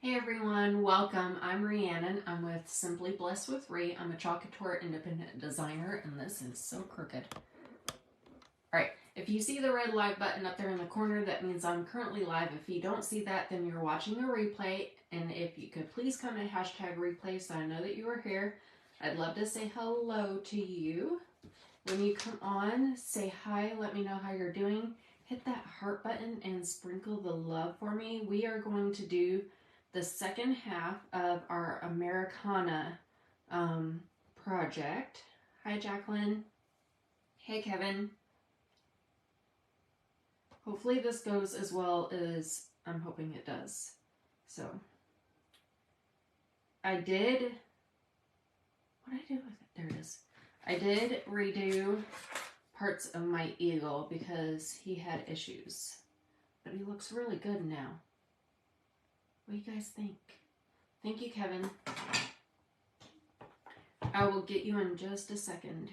Hey everyone, welcome. I'm Rhiannon. I'm with Simply Blessed with Rhi. I'm a Chalk Couture independent designer, and this is so crooked. Alright, if you see the red live button up there in the corner, that means I'm currently live. If you don't see that, then you're watching a replay, and if you could please come to hashtag replay so I know that you are here. I'd love to say hello to you. When you come on, say hi, let me know how you're doing. Hit that heart button and sprinkle the love for me. We are going to do the second half of our Americana project. Hi, Jacqueline. Hey, Kevin. Hopefully this goes as well as I'm hoping it does. So, I did, what did I do with it? There it is. I did redo parts of my eagle because he had issues, but he looks really good now. What do you guys think? Thank you, Kevin. I will get you in just a second.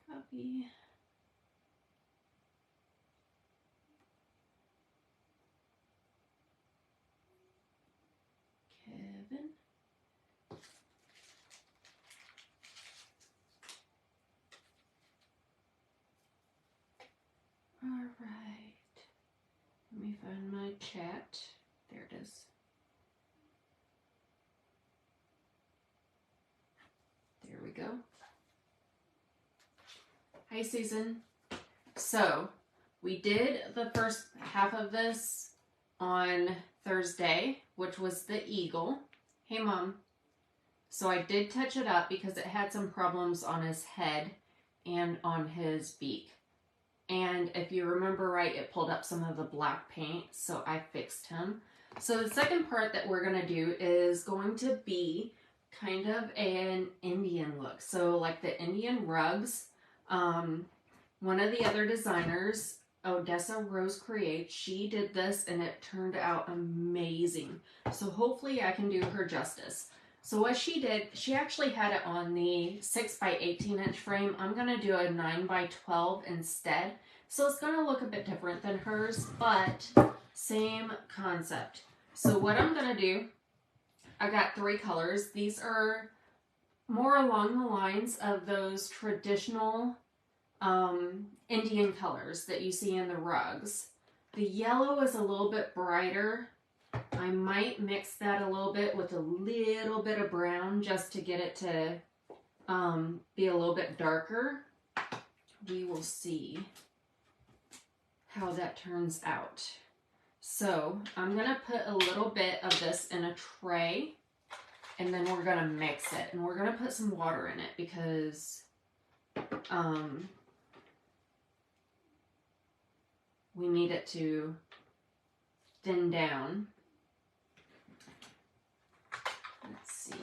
Copy. Kevin. All right. Let me find my chat. There it is. There we go. Hi, Susan. So, we did the first half of this on Thursday, which was the eagle. Hey, Mom. So I did touch it up because it had some problems on his head and on his beak. And if you remember right, it pulled up some of the black paint, so I fixed him. So the second part that we're going to do is going to be kind of an Indian look. So like the Indian rugs, one of the other designers, Odessa Rose Create, she did this and it turned out amazing. So hopefully I can do her justice. So what she did, she actually had it on the 6 by 18 inch frame. I'm going to do a 9 by 12 instead. So it's going to look a bit different than hers, but same concept. So what I'm going to do, I got 3 colors. These are more along the lines of those traditional Indian colors that you see in the rugs. The yellow is a little bit brighter. I might mix that a little bit with a little bit of brown just to get it to be a little bit darker. We will see how that turns out. So I'm going to put a little bit of this in a tray and then we're going to mix it. And we're going to put some water in it because we need it to thin down. Let's see.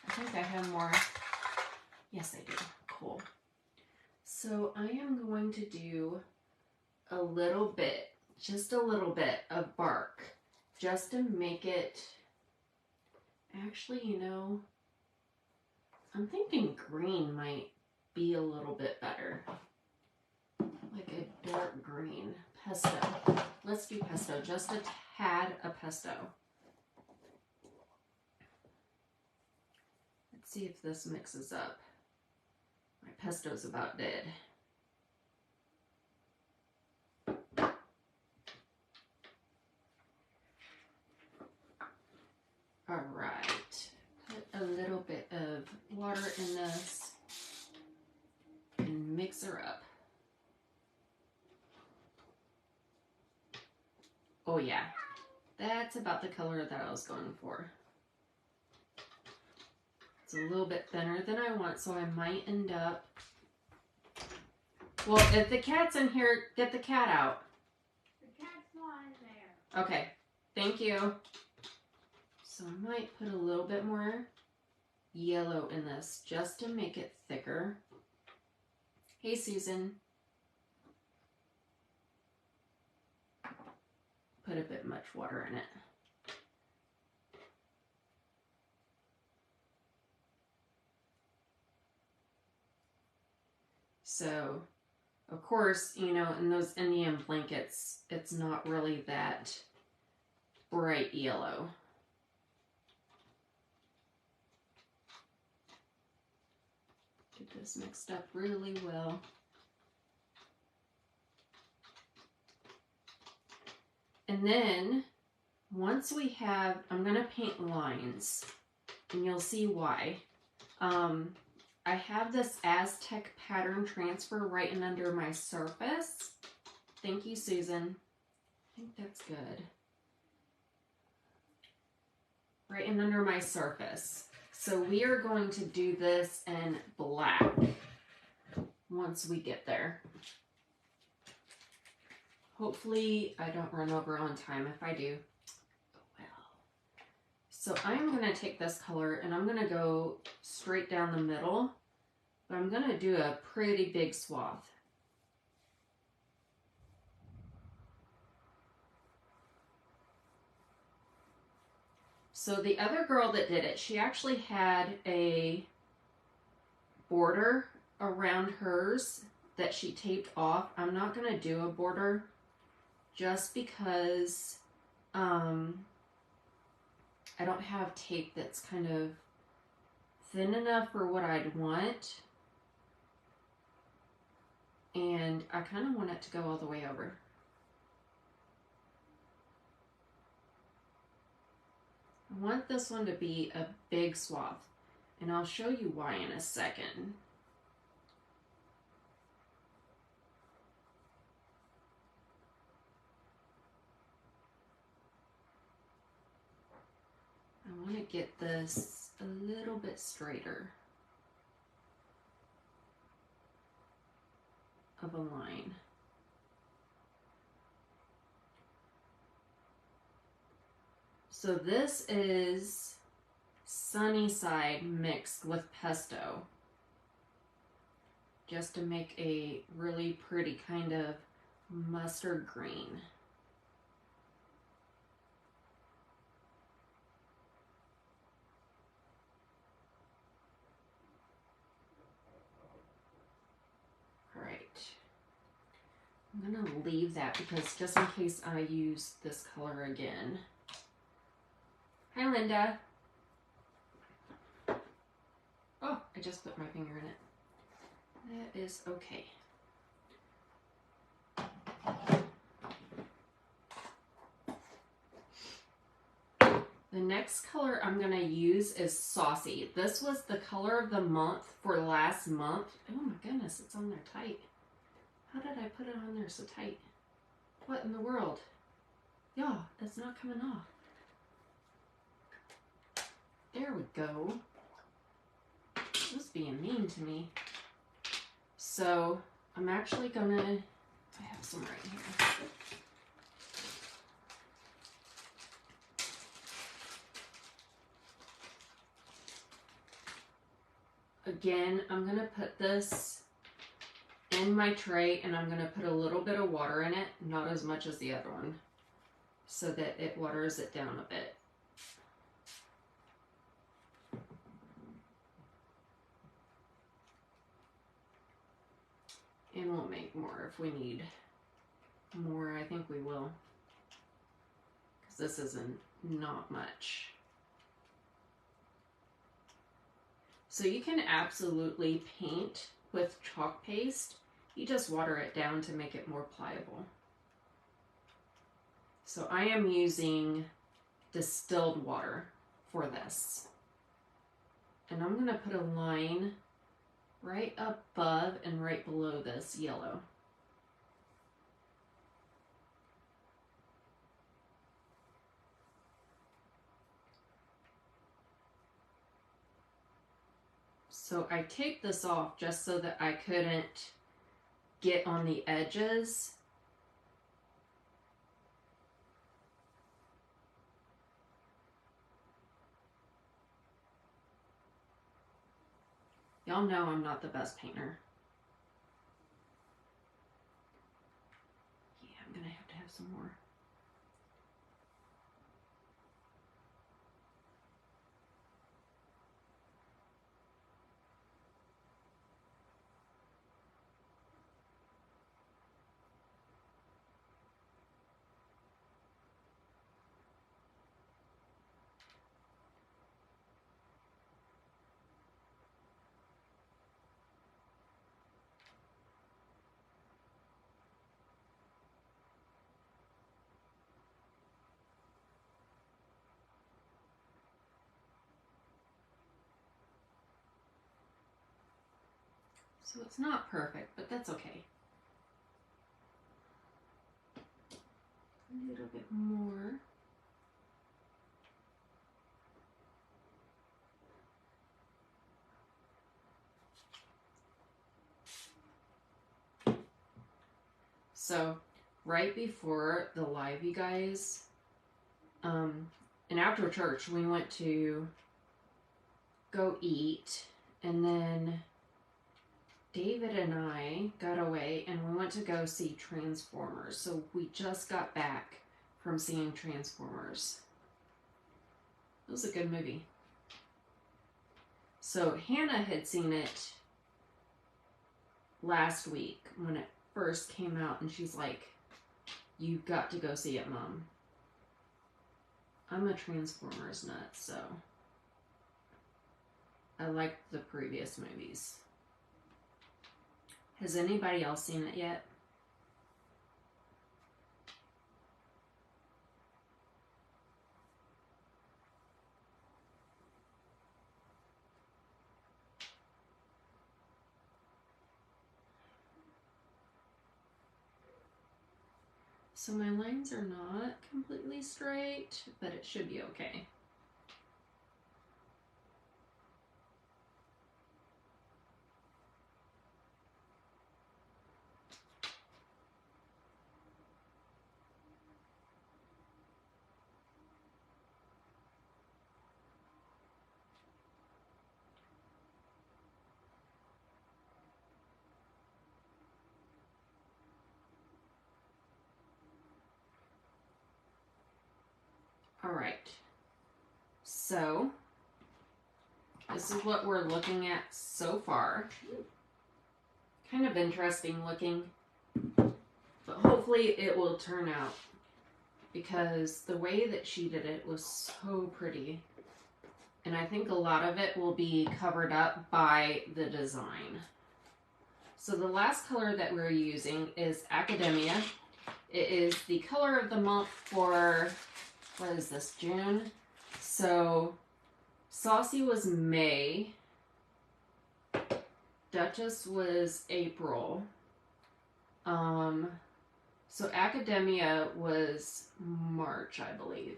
I think I have more. Yes, I do. Cool. So I am going to do a little bit, just a little bit of bark, just to make it, actually, you know, I'm thinking green might be a little bit better. Like a dark green. Pesto. Let's do pesto. Just a tad of pesto. Let's see if this mixes up. My pesto's about dead. Alright. Put a little bit of water in this and mix her up. Oh yeah, that's about the color that I was going for. It's a little bit thinner than I want, so I might end up... Well, if the cat's in here, get the cat out. The cat's not in there. Okay, thank you. So I might put a little bit more yellow in this just to make it thicker. Hey, Susan. Put a bit much water in it. So, of course, you know, in those Indian blankets, it's not really that bright yellow. Get this mixed up really well. And then once we have, I'm going to paint lines and you'll see why. I have this Aztec pattern transfer right in under my surface. Thank you, Susan. I think that's good. Right in under my surface. So we are going to do this in black once we get there. Hopefully I don't run over on time. If I do, oh well. So I'm going to take this color and I'm going to go straight down the middle, but I'm going to do a pretty big swath. So the other girl that did it, she actually had a border around hers that she taped off. I'm not going to do a border just because I don't have tape that's kind of thin enough for what I'd want. And I kind of want it to go all the way over. I want this one to be a big swath, and I'll show you why in a second. I want to get this a little bit straighter of a line. So this is Sunnyside mixed with pesto, just to make a really pretty kind of mustard green. All right, I'm gonna leave that because just in case I use this color again. Hi, Linda. Oh, I just put my finger in it. That is okay. The next color I'm going to use is Saucy. This was the color of the month for last month. Oh my goodness, it's on there tight. How did I put it on there so tight? What in the world? Yeah, it's not coming off. There we go. This is being mean to me. So I'm actually gonna, I have some right here. Again, I'm gonna put this in my tray and I'm gonna put a little bit of water in it, not as much as the other one, so that it waters it down a bit. And we'll make more if we need more. I think we will, because this isn't not much. So you can absolutely paint with chalk paste. You just water it down to make it more pliable. So I am using distilled water for this. And I'm going to put a line right above and right below this yellow. So I taped this off just so that I couldn't get on the edges. Y'all know I'm not the best painter. Yeah, I'm gonna have to have some more. So it's not perfect, but that's okay. A little bit more. So right before the live, you guys, and after church, we went to go eat, and then David and I got away and we went to go see Transformers. So we just got back from seeing Transformers. It was a good movie. So Hannah had seen it last week when it first came out, and she's like, "You've got to go see it, Mom." I'm a Transformers nut, so I liked the previous movies. Has anybody else seen it yet? So my lines are not completely straight, but it should be okay. All right, so this is what we're looking at so far. Kind of interesting looking, but hopefully it will turn out, because the way that she did it was so pretty. And I think a lot of it will be covered up by the design. So the last color that we're using is Academia. It is the color of the month for, what is this, June? So Saucy was May. Duchess was April. So Academia was March, I believe.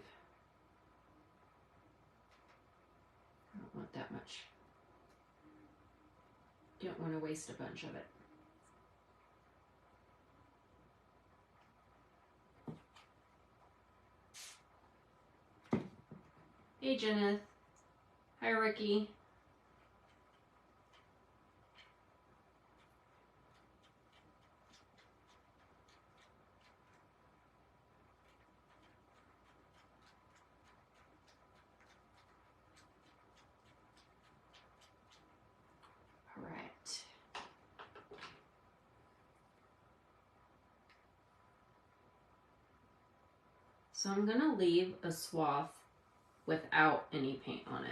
I don't want that much. Don't want to waste a bunch of it. Hey, Jeneth. Hi, Ricky. All right. So I'm going to leave a swath without any paint on it.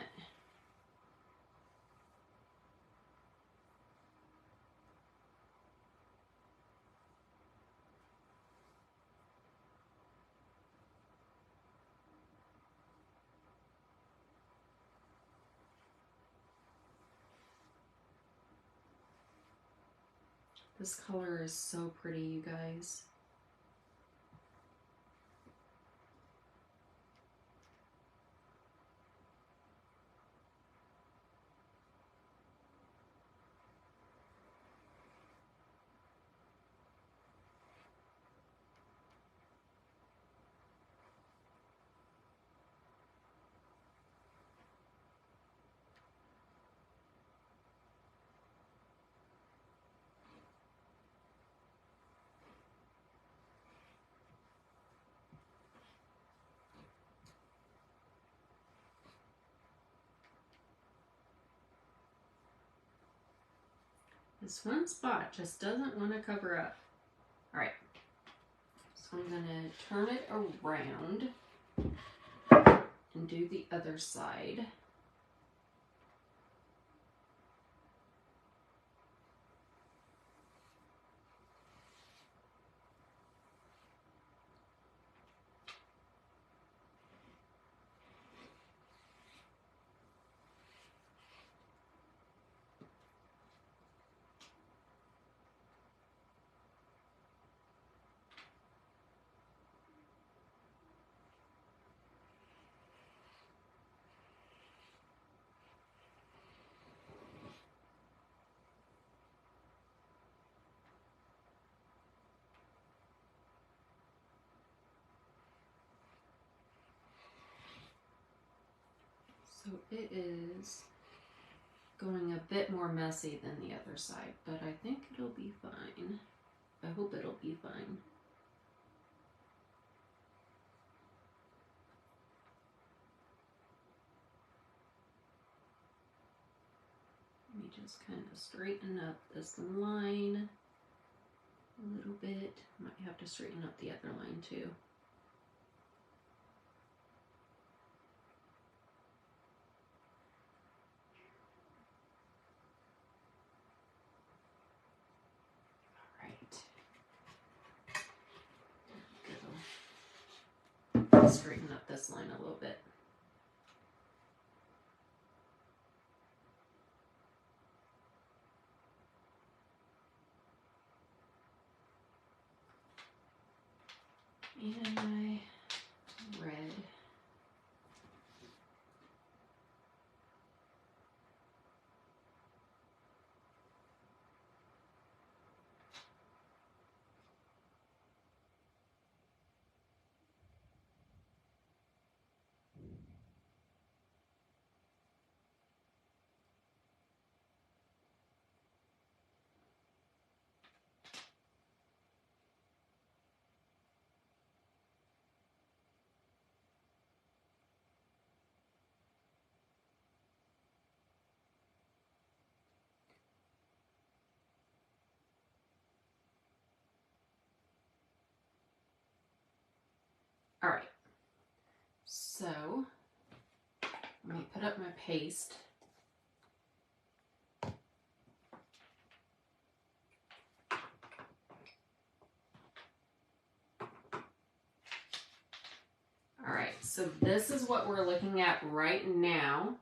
This color is so pretty, you guys. This one spot just doesn't want to cover up. All right, so I'm going to turn it around and do the other side. So it is going a bit more messy than the other side, but I think it'll be fine. I hope it'll be fine. Let me just kind of straighten up this line a little bit. Might have to straighten up the other line too. Straighten up this line a little bit. And my red. All right, so let me put up my paste. All right, so this is what we're looking at right now.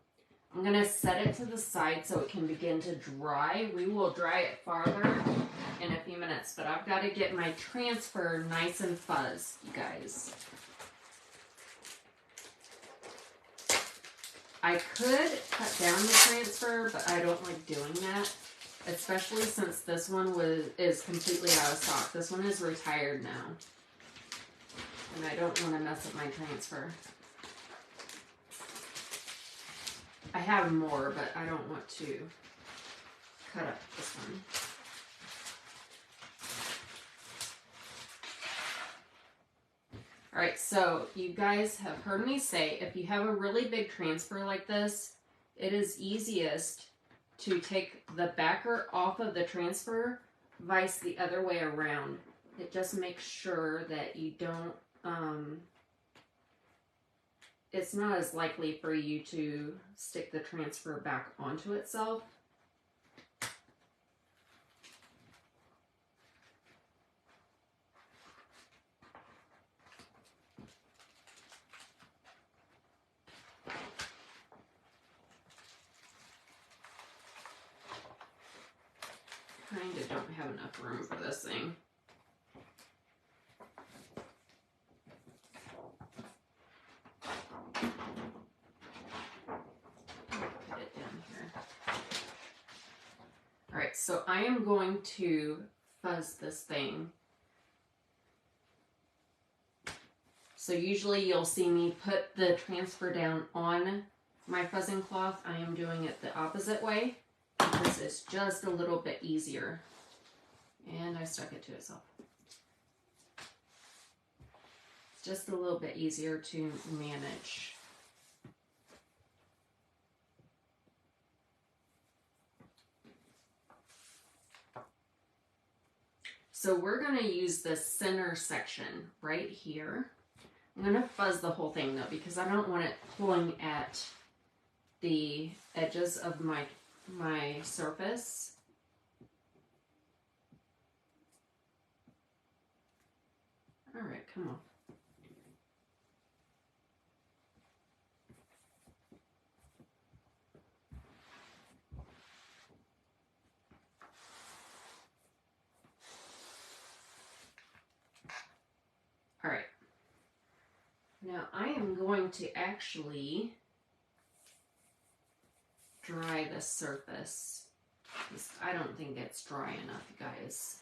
I'm gonna set it to the side so it can begin to dry. We will dry it farther in a few minutes, but I've got to get my transfer nice and fuzz, you guys. I could cut down the transfer, but I don't like doing that, especially since this one is completely out of stock. This one is retired now, and I don't want to mess up my transfer. I have more, but I don't want to cut up this one. All right, so you guys have heard me say, if you have a really big transfer like this, it is easiest to take the backer off of the transfer, vice the other way around. It just makes sure that you don't, it's not as likely for you to stick the transfer back onto itself. Kind of don't have enough room for this thing. Put it down here. All right, so I am going to fuzz this thing. So usually you'll see me put the transfer down on my fuzzing cloth. I am doing it the opposite way. This is just a little bit easier. And I stuck it to itself. It's just a little bit easier to manage. So we're going to use the center section right here. I'm going to fuzz the whole thing though, because I don't want it pulling at the edges of my surface. All right, come on. All right. Now I am going to actually dry the surface. I don't think it's dry enough, guys.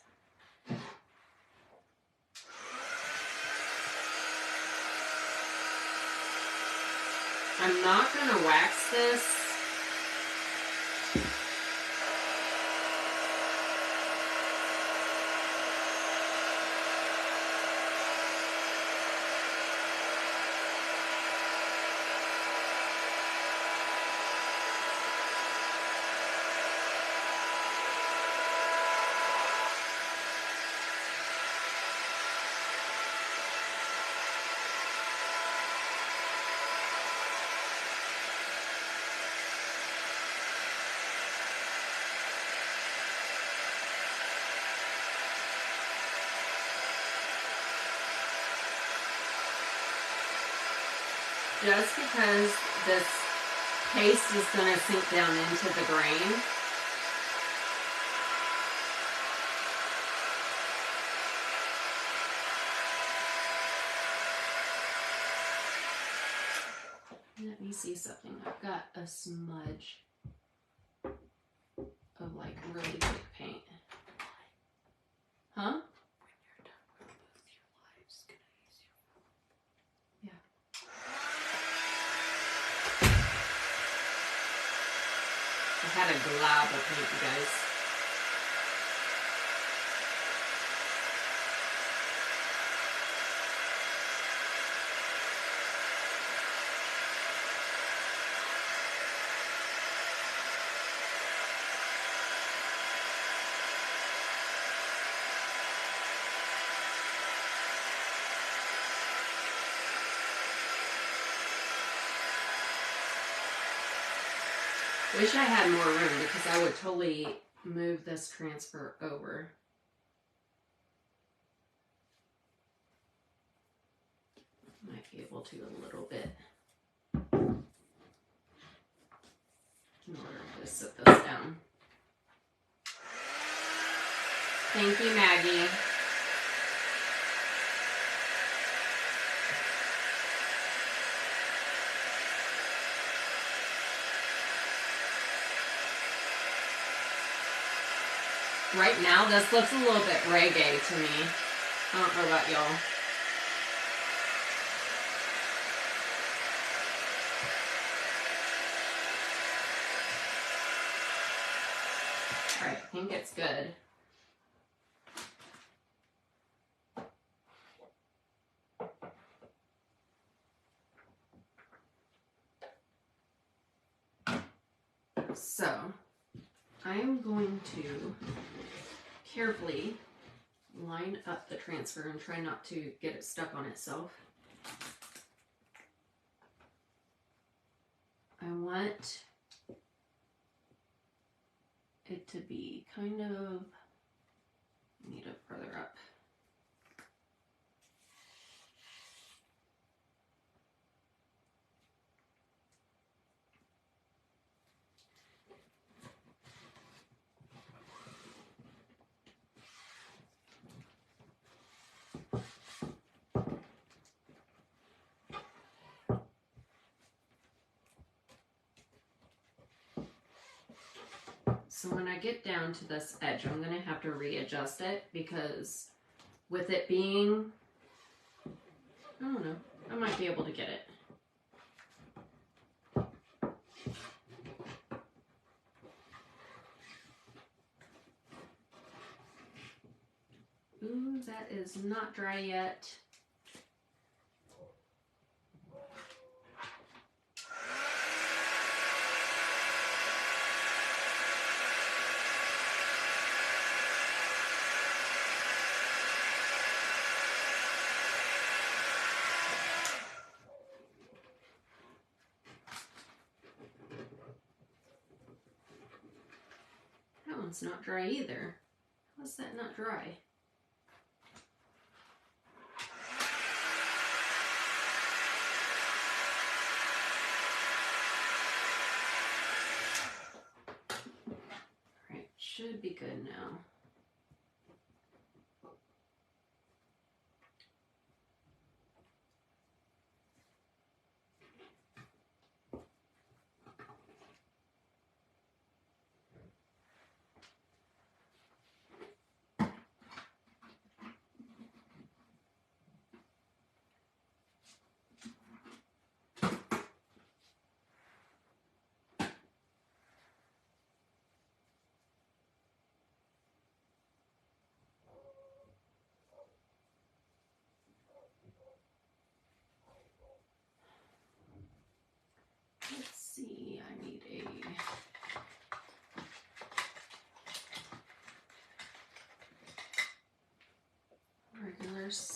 I'm not going to wax this. Just because this paste is going to sink down into the grain. Let me see something. I've got a smudge of like really thick paint. Huh? I had a glob of paint, you guys. Wish I had more room because I would totally move this transfer over. Might be able to a little bit in order to sit this down. Thank you, Maggie. Right now, this looks a little bit reggae to me. I don't know about y'all. Alright, I think it's good. So, I am going to carefully line up the transfer and try not to get it stuck on itself. I want it to be kind of, need it further up. So when I get down to this edge, I'm going to have to readjust it because with it being, I don't know, I might be able to get it. Ooh, that is not dry yet. That one's not dry either. How's that not dry? Alright, should be good now.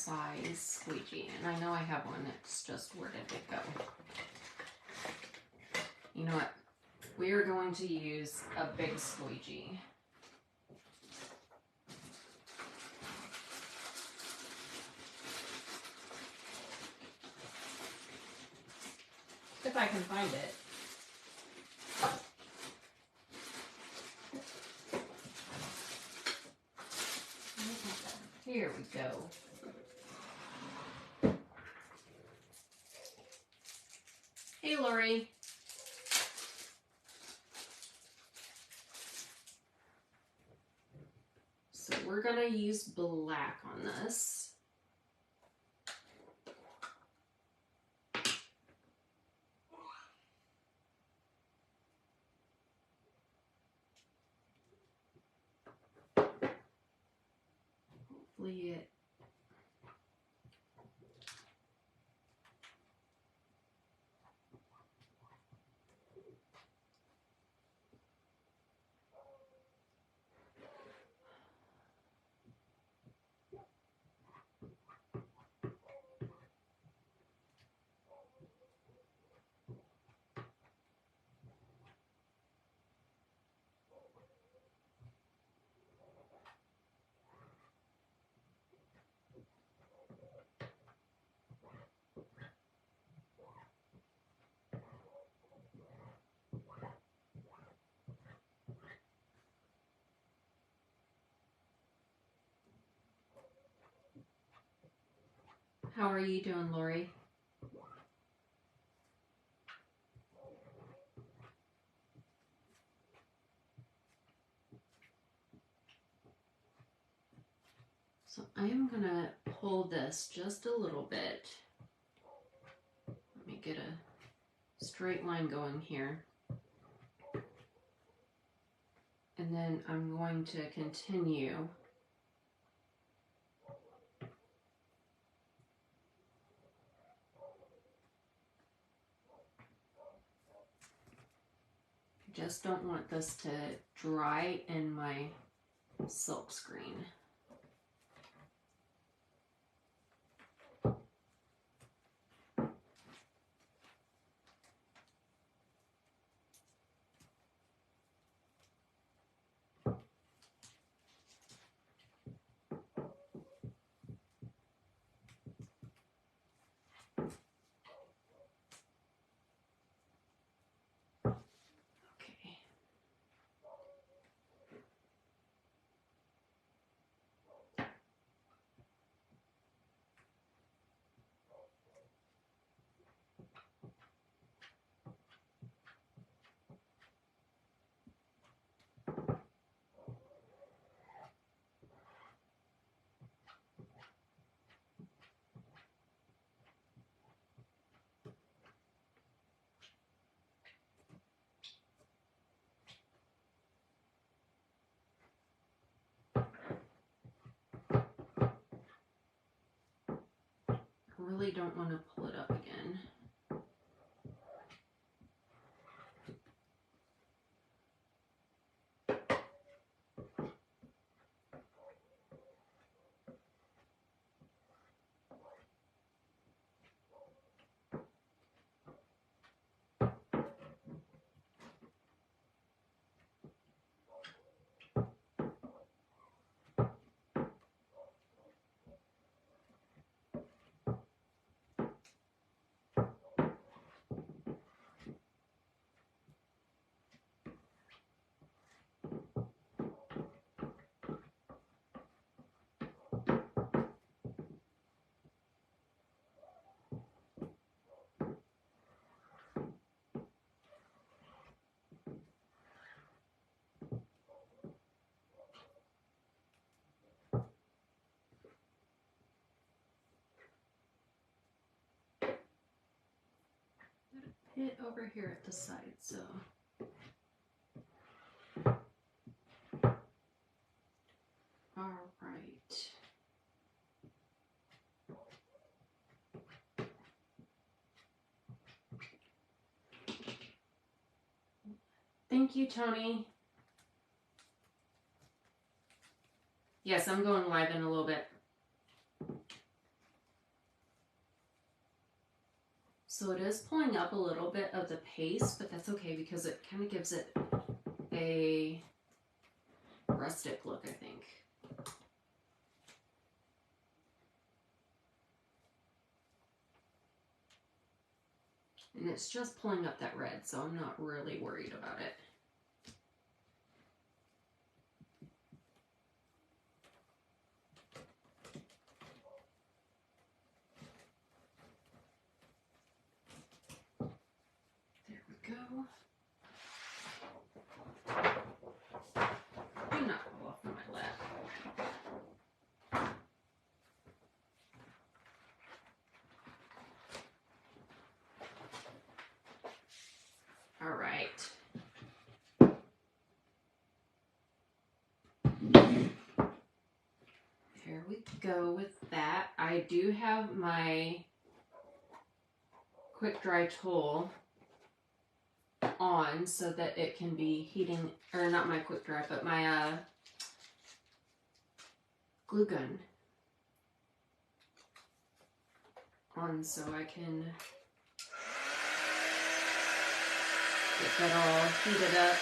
size squeegee, and I know I have one. It's just, where did it go? You know what? We are going to use a big squeegee. If I can find it. Here we go. Hey, Lori. So we're gonna use black on this. Hopefully it. How are you doing, Lori? So I am gonna pull this just a little bit. Let me get a straight line going here. And then I'm going to continue . Just don't want this to dry in my silk screen. I really don't want to pull it up again. Hit over here at the side, so. All right. Thank you, Tony. Yes, I'm going live in a little bit. So it is pulling up a little bit of the paste, but that's okay because it kind of gives it a rustic look, I think. And it's just pulling up that red, so I'm not really worried about it. There we go. Do not fall off my lap. All right. There we go with that. I do have my quick dry tool on so that it can be heating, or not my quick dry, but my glue gun on so I can get that all heated up.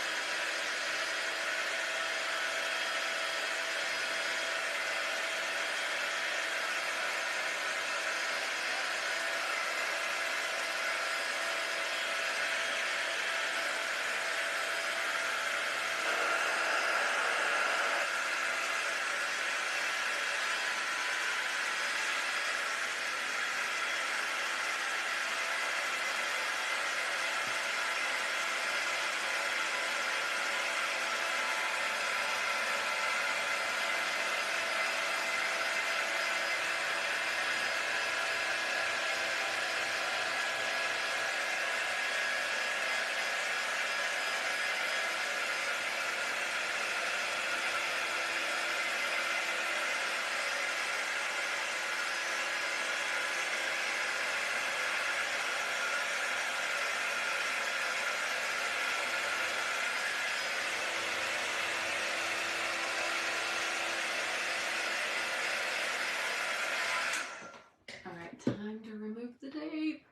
All right, time to remove the tape.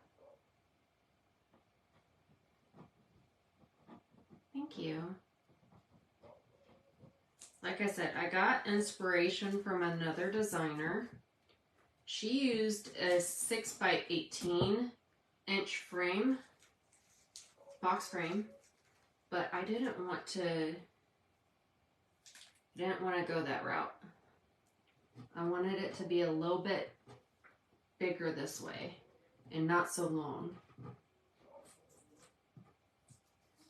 Thank you. Like I said, I got inspiration from another designer. She used a 6x18 inch frame, box frame, but I didn't want to go that route. I wanted it to be a little bit bigger this way and not so long.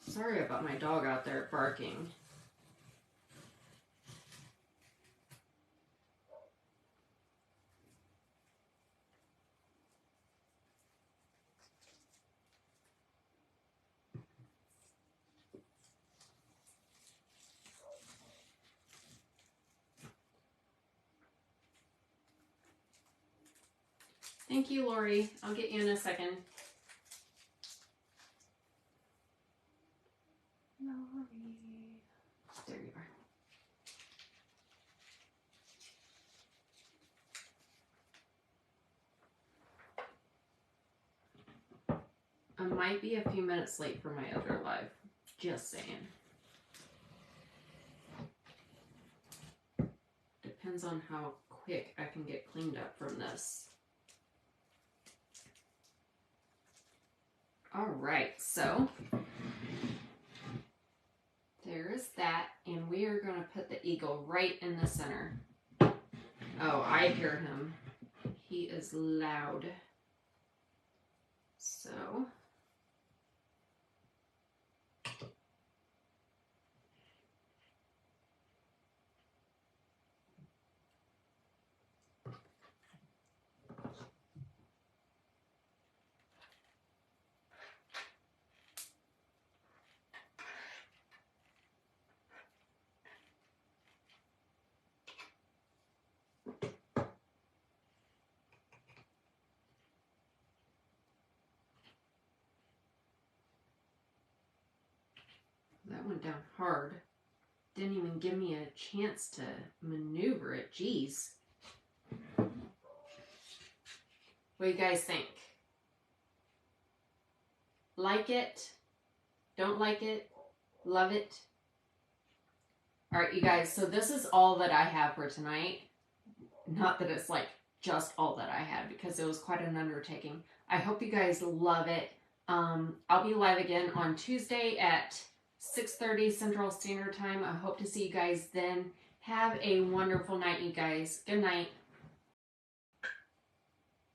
Sorry about my dog out there barking. Thank you, Lori. I'll get you in a second. Lori. There you are. I might be a few minutes late for my other live. Just saying. Depends on how quick I can get cleaned up from this. All right, so there is that, and we are going to put the eagle right in the center. Oh, I hear him. He is loud. So that went down hard. Didn't even give me a chance to maneuver it. Jeez. What do you guys think? like it, don't like it, love it. All right, you guys, so this is all that I have for tonight. Not that it's like just all that I had, because it was quite an undertaking. I hope you guys love it. I'll be live again on Tuesday at 6:30 Central Standard Time. I hope to see you guys then. Have a wonderful night, you guys. Good night.